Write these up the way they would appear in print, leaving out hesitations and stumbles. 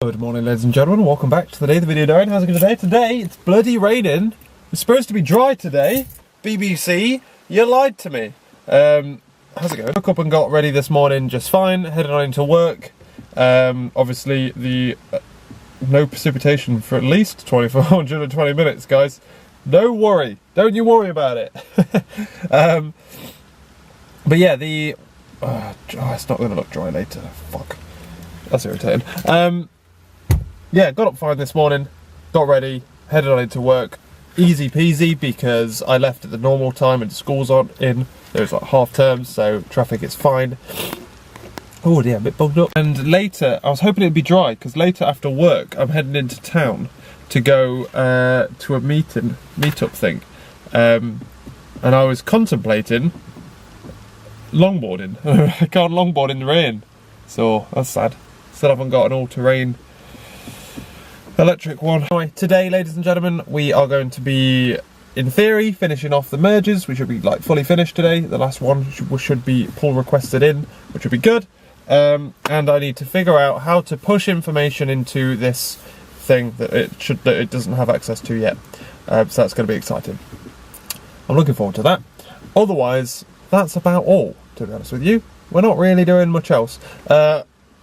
Good morning, ladies and gentlemen, welcome back to the day the video died. How's it going today? Today it's bloody raining. It's supposed to be dry today. BBC, you lied to me. How's it going? Woke up and got ready this morning just fine, headed on into work. Obviously the no precipitation for at least 2,420 minutes, guys. No worry, don't you worry about it. But yeah, it's not going to look dry later. Fuck, that's irritating. Yeah, got up fine this morning, got ready, headed on into work. Easy peasy, because I left at the normal time and school's on in. It was like half term, so traffic is fine. Oh dear, a bit bugged up. And later, I was hoping it'd be dry, because later after work, I'm heading into town to go to a meetup thing. And I was contemplating longboarding. I can't longboard in the rain, so that's sad. Still haven't got an all-terrain electric one. Anyway, today, ladies and gentlemen, we are going to be, in theory, finishing off the merges. We should be like fully finished today. The last one should be pull requested in, which would be good. And I need to figure out how to push information into this thing that it doesn't have access to yet. So that's going to be exciting. I'm looking forward to that. Otherwise, that's about all, to be honest with you. We're not really doing much else.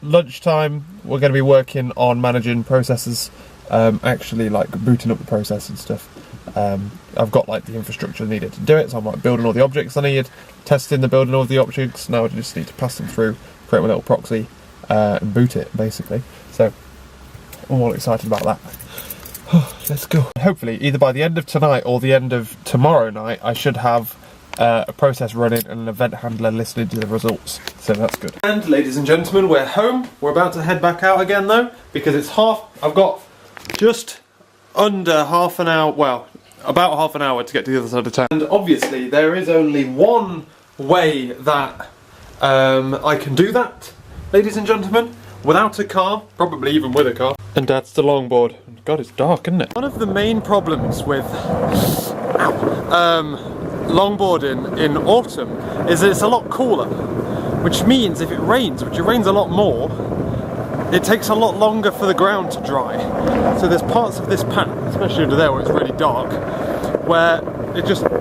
Lunchtime, we're going to be working on managing processes, actually like booting up the process and stuff. I've got like the infrastructure needed to do it, so I'm like building all the objects I need, testing the building all the objects. Now I just need to pass them through, create my little proxy, and boot it basically. So I'm all excited about that. Let's go. Hopefully either by the end of tonight or the end of tomorrow night I should have a process running and an event handler listening to the results, so that's good. And ladies and gentlemen, we're home. We're about to head back out again though, because it's I've got just under half an hour, well, about half an hour to get to the other side of town. And obviously there is only one way that I can do that, ladies and gentlemen, without a car, probably even with a car. And that's the longboard. God, it's dark, isn't it? One of the main problems with longboarding in autumn is that it's a lot cooler, which means if it rains, which it rains a lot more, it takes a lot longer for the ground to dry. So there's parts of this path, especially under there where it's really dark, where it just... You're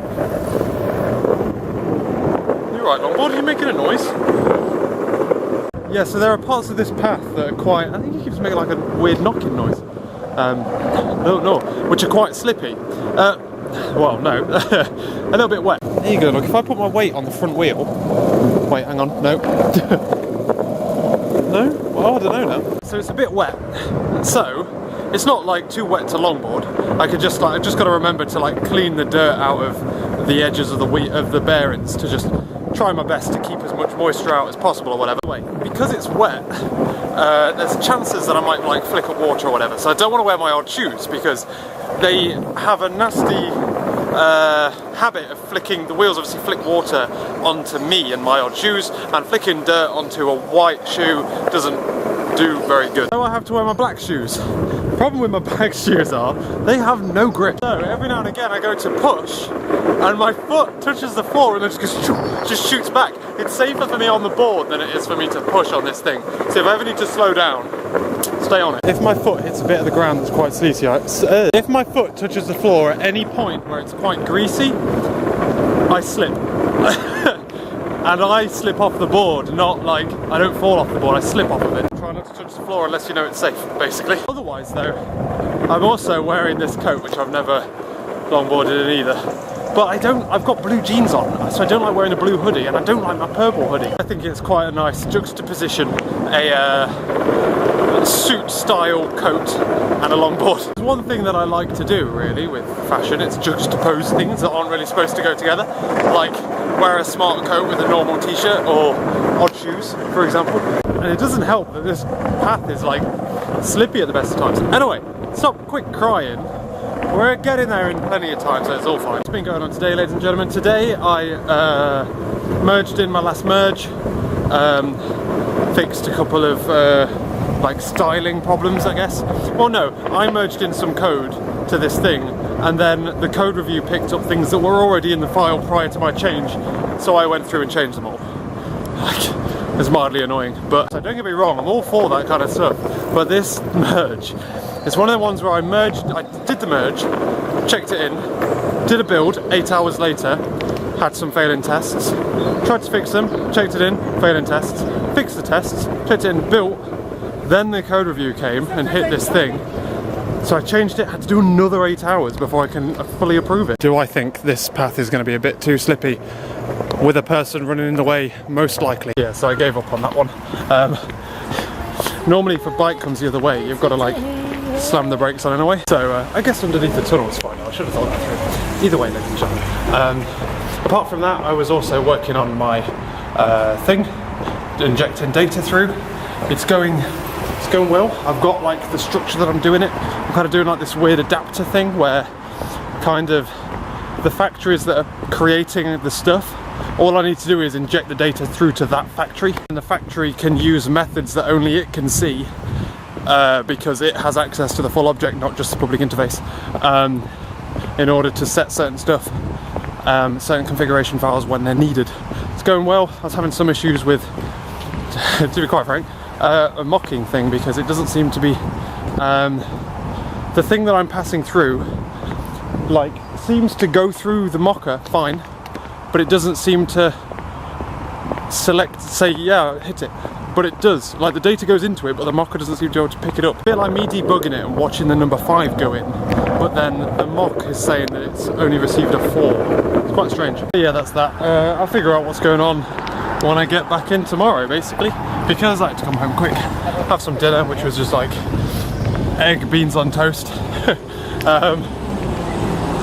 right, longboard, are you making a noise? Yeah, so there are parts of this path that are quite... I think it keeps making like a weird knocking noise. Which are quite slippy. Well, no, a little bit wet. There you go, look, if I put my weight on the front wheel... Wait, hang on, no. No? Well, I don't know now. So it's a bit wet, so it's not like too wet to longboard. I've just got to remember to like clean the dirt out of the edges of the bearings to just try my best to keep as much moisture out as possible or whatever. Anyway, because it's wet, there's chances that I might like flick up water or whatever, so I don't want to wear my old shoes because they have a nasty habit of flicking, the wheels obviously flick water onto me and my old shoes, and flicking dirt onto a white shoe doesn't do very good. So I have to wear my black shoes. The problem with my black shoes are, they have no grip. So every now and again I go to push, and my foot touches the floor and then just shoots back. It's safer for me on the board than it is for me to push on this thing. So if I ever need to slow down, stay on it. If my foot hits a bit of the ground that's quite sleazy, if my foot touches the floor at any point where it's quite greasy, I slip. And I slip off the board, not like, I don't fall off the board, I slip off of it. Try not to touch the floor unless you know it's safe, basically. Otherwise though, I'm also wearing this coat, which I've never longboarded in either. But I've got blue jeans on, so I don't like wearing a blue hoodie, and I don't like my purple hoodie. I think it's quite a nice juxtaposition, a suit style coat and a longboard. It's one thing that I like to do really with fashion, it's juxtapose things that aren't really supposed to go together, like wear a smart coat with a normal t-shirt or odd shoes, for example. And it doesn't help that this path is like slippy at the best of times. Anyway, stop quick crying. We're getting there in plenty of time, so it's all fine. What's been going on today, ladies and gentlemen? Today I merged in my last merge, fixed a couple of like styling problems, I guess. Well no, I merged in some code to this thing, and then the code review picked up things that were already in the file prior to my change, so I went through and changed them all. Like, is mildly annoying. But so don't get me wrong, I'm all for that kind of stuff. But this merge, it's one of the ones where I did the merge, checked it in, did a build, 8 hours later, had some failing tests, tried to fix them, checked it in, failing tests, fixed the tests, checked it in, built, then the code review came and hit this thing. So I changed it, had to do another 8 hours before I can fully approve it. Do I think this path is going to be a bit too slippy with a person running in the way? Most likely. Yeah, so I gave up on that one. Normally if a bike comes the other way, you've got to like slam the brakes on in a way. So I guess underneath the tunnel is fine. I should have thought that through. Either way, ladies and gentlemen. Apart from that, I was also working on my thing, injecting data through. It's going well. I've got like the structure that I'm doing it. I'm kind of doing like this weird adapter thing where kind of the factories that are creating the stuff, all I need to do is inject the data through to that factory, and the factory can use methods that only it can see because it has access to the full object, not just the public interface, in order to set certain stuff, certain configuration files when they're needed. It's going well. I was having some issues with, to be quite frank, a mocking thing, because it doesn't seem to be the thing that I'm passing through, like, seems to go through the mocker fine, but it doesn't seem to select, say, yeah, hit it. But it does, like the data goes into it, but the mocker doesn't seem to be able to pick it up. A bit like me debugging it and watching the number 5 go in, but then the mock is saying that it's only received a 4. It's quite strange. But yeah, that's that. I'll figure out what's going on when I get back in tomorrow, basically, because I had to come home quick, have some dinner, which was just like egg, beans on toast,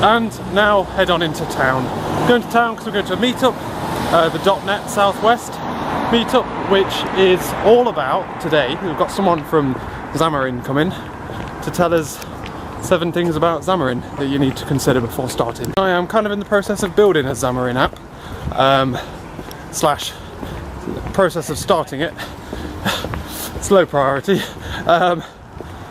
and now head on into town. Going to town because we're going to a meetup, the .NET Southwest meetup, which is all about today. We've got someone from Xamarin coming to tell us 7 things about Xamarin that you need to consider before starting. I am kind of in the process of building a Xamarin app, slash process of starting it. Slow priority.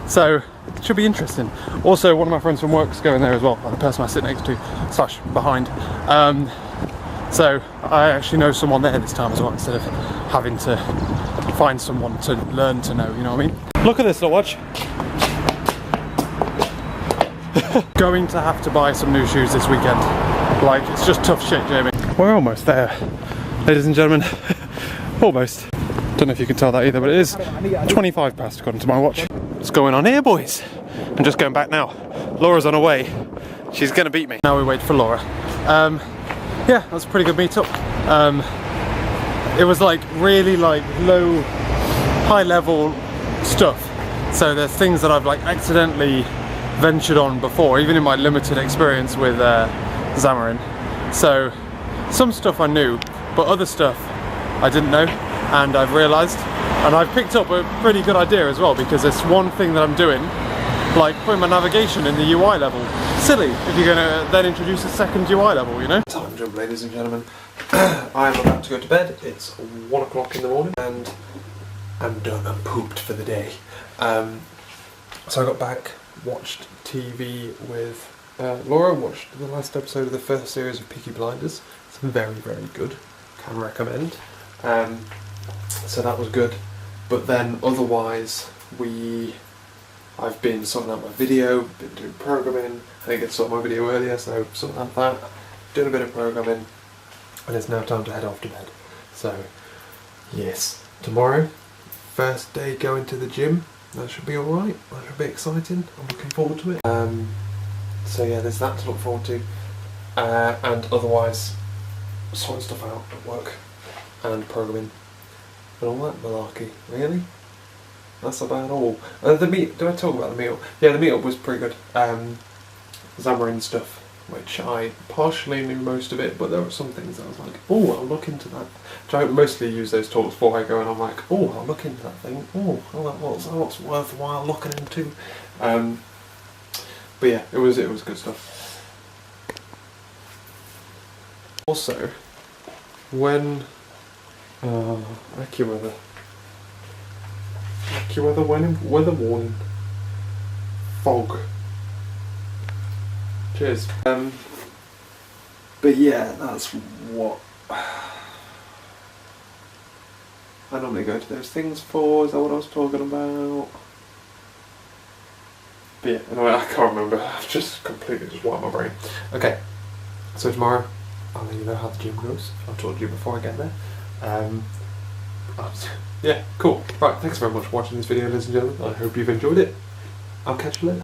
So it should be interesting. Also, one of my friends from work's going there as well, like the person I sit next to, slash behind. So I actually know someone there this time as well, instead of having to find someone to learn to know, you know what I mean? Look at this, little watch. Going to have to buy some new shoes this weekend. Like, it's just tough shit, Jamie. We're almost there, ladies and gentlemen. Almost. Don't know if you can tell that either, but it is 25 past according to my watch. What's going on here, boys? I'm just going back now. Laura's on her way. She's gonna beat me. Now we wait for Laura. Yeah, that was a pretty good meetup. It was like really like low, high level stuff. So there's things that I've like accidentally ventured on before, even in my limited experience with Xamarin. So some stuff I knew, but other stuff I didn't know, and I've realised, and I've picked up a pretty good idea as well, because it's one thing that I'm doing, like putting my navigation in the UI level. Silly if you're going to then introduce a second UI level, you know? Time jump, ladies and gentlemen. I'm about to go to bed. It's 1 o'clock in the morning, and I'm done. I'm pooped for the day. So I got back, watched TV with Laura, watched the last episode of the first series of Peaky Blinders. It's very, very good. Can recommend. So that was good. But then otherwise, I've been sorting out my video, been doing programming. I didn't get to sort my video earlier, so sorting out that, doing a bit of programming, and it's now time to head off to bed. So, yes, tomorrow, first day going to the gym. That should be alright, that should be exciting, I'm looking forward to it. So yeah, there's that to look forward to, and otherwise, sorting stuff out at work, and programming, and all that malarkey, really? That's about all. Do I talk about the meetup? Yeah, the meetup was pretty good. Xamarin stuff, which I partially knew most of it, but there were some things that I was like, oh, I'll look into that. Which I mostly use those talks before I go, and I'm like, oh, I'll look into that thing. Oh, that's worthwhile looking into. But yeah, it was good stuff. Also, when AccuWeather weather warning, fog. Cheers. But yeah, that's what I normally go to those things for. Is that what I was talking about? But yeah, anyway, I can't remember. I've just completely just wiped my brain. Okay, so tomorrow I'll let you know how the gym goes. I've told you before I get there. Yeah, cool. Right, thanks very much for watching this video, ladies and gentlemen. I hope you've enjoyed it. I'll catch you later.